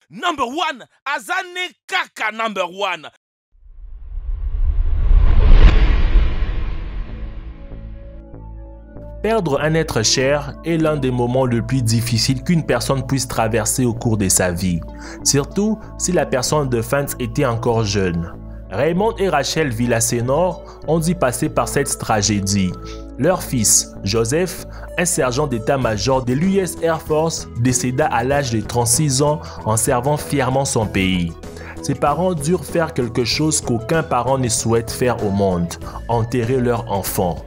Number one, Azane Kaka number one. Perdre un être cher est l'un des moments les plus difficiles qu'une personne puisse traverser au cours de sa vie, surtout si la personne de Fence était encore jeune. Raymond et Rachel Villasenor ont dû passer par cette tragédie. Leur fils, Joseph, un sergent d'état-major de l'US Air Force, décéda à l'âge de 36 ans en servant fièrement son pays. Ses parents durent faire quelque chose qu'aucun parent ne souhaite faire au monde, enterrer leur enfant.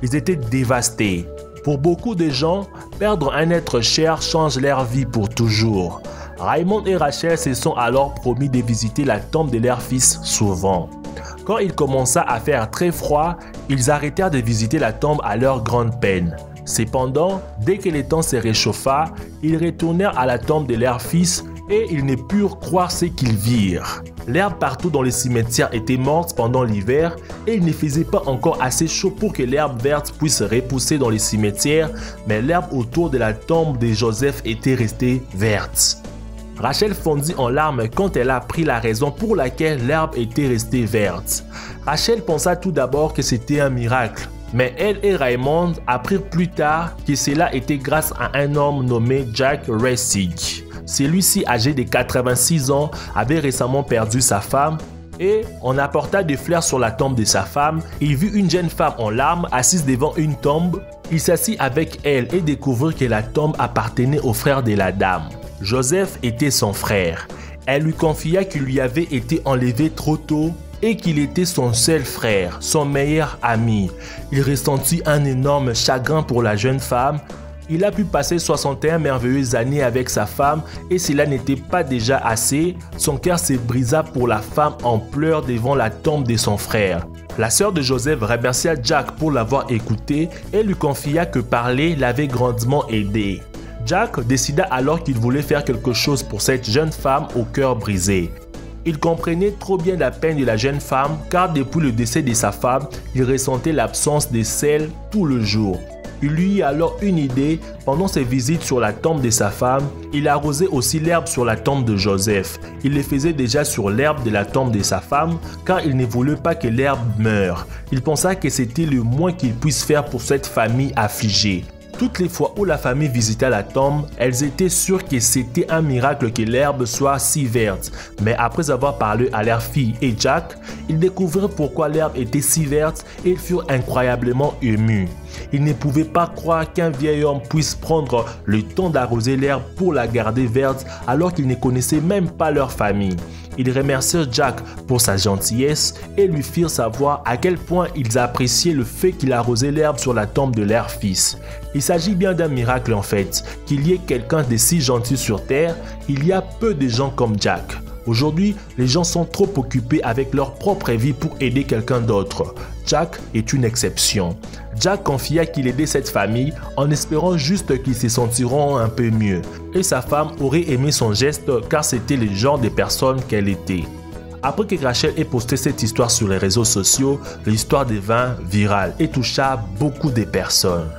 Ils étaient dévastés. Pour beaucoup de gens, perdre un être cher change leur vie pour toujours. Raymond et Rachel se sont alors promis de visiter la tombe de leur fils souvent. Quand il commença à faire très froid, ils arrêtèrent de visiter la tombe à leur grande peine. Cependant, dès que le temps se réchauffa, ils retournèrent à la tombe de leur fils et ils ne purent croire ce qu'ils virent. L'herbe partout dans les cimetières était morte pendant l'hiver et il ne faisait pas encore assez chaud pour que l'herbe verte puisse repousser dans les cimetières, mais l'herbe autour de la tombe de Joseph était restée verte. Rachel fondit en larmes quand elle a appris la raison pour laquelle l'herbe était restée verte. Rachel pensa tout d'abord que c'était un miracle, mais elle et Raymond apprirent plus tard que cela était grâce à un homme nommé Jack Ressig. Celui-ci, âgé de 86 ans, avait récemment perdu sa femme et on apporta des fleurs sur la tombe de sa femme. Il vit une jeune femme en larmes assise devant une tombe. Il s'assit avec elle et découvrit que la tombe appartenait au frère de la dame. Joseph était son frère. Elle lui confia qu'il lui avait été enlevé trop tôt et qu'il était son seul frère, son meilleur ami. Il ressentit un énorme chagrin pour la jeune femme. Il a pu passer 61 merveilleuses années avec sa femme et cela n'était pas déjà assez. Son cœur se brisa pour la femme en pleurs devant la tombe de son frère. La sœur de Joseph remercia Jack pour l'avoir écouté et lui confia que parler l'avait grandement aidé. Jack décida alors qu'il voulait faire quelque chose pour cette jeune femme au cœur brisé. Il comprenait trop bien la peine de la jeune femme car depuis le décès de sa femme, il ressentait l'absence de sel tout le jour. Il lui eut alors une idée. Pendant ses visites sur la tombe de sa femme, il arrosait aussi l'herbe sur la tombe de Joseph. Il le faisait déjà sur l'herbe de la tombe de sa femme car il ne voulait pas que l'herbe meure. Il pensa que c'était le moins qu'il puisse faire pour cette famille affligée. Toutes les fois où la famille visita la tombe, elles étaient sûres que c'était un miracle que l'herbe soit si verte. Mais après avoir parlé à leur fille et Jack, ils découvrirent pourquoi l'herbe était si verte et ils furent incroyablement émus. Ils ne pouvaient pas croire qu'un vieil homme puisse prendre le temps d'arroser l'herbe pour la garder verte alors qu'ils ne connaissaient même pas leur famille. Ils remercièrent Jack pour sa gentillesse et lui firent savoir à quel point ils appréciaient le fait qu'il arrosait l'herbe sur la tombe de leur fils. Il s'agit bien d'un miracle en fait, qu'il y ait quelqu'un de si gentil sur terre. Il y a peu de gens comme Jack. Aujourd'hui, les gens sont trop occupés avec leur propre vie pour aider quelqu'un d'autre. Jack est une exception. Jack confia qu'il aidait cette famille en espérant juste qu'ils se sentiront un peu mieux. Et sa femme aurait aimé son geste car c'était le genre de personne qu'elle était. Après que Rachel ait posté cette histoire sur les réseaux sociaux, l'histoire devint virale et toucha beaucoup de personnes.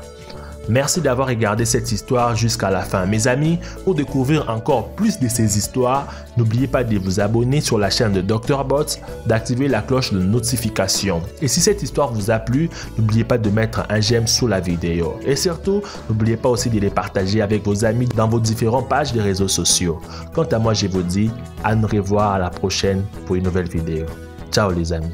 Merci d'avoir regardé cette histoire jusqu'à la fin. Mes amis, pour découvrir encore plus de ces histoires, n'oubliez pas de vous abonner sur la chaîne de Dr Bots, d'activer la cloche de notification. Et si cette histoire vous a plu, n'oubliez pas de mettre un j'aime sous la vidéo. Et surtout, n'oubliez pas aussi de les partager avec vos amis dans vos différentes pages de réseaux sociaux. Quant à moi, je vous dis à nous revoir à la prochaine pour une nouvelle vidéo. Ciao les amis.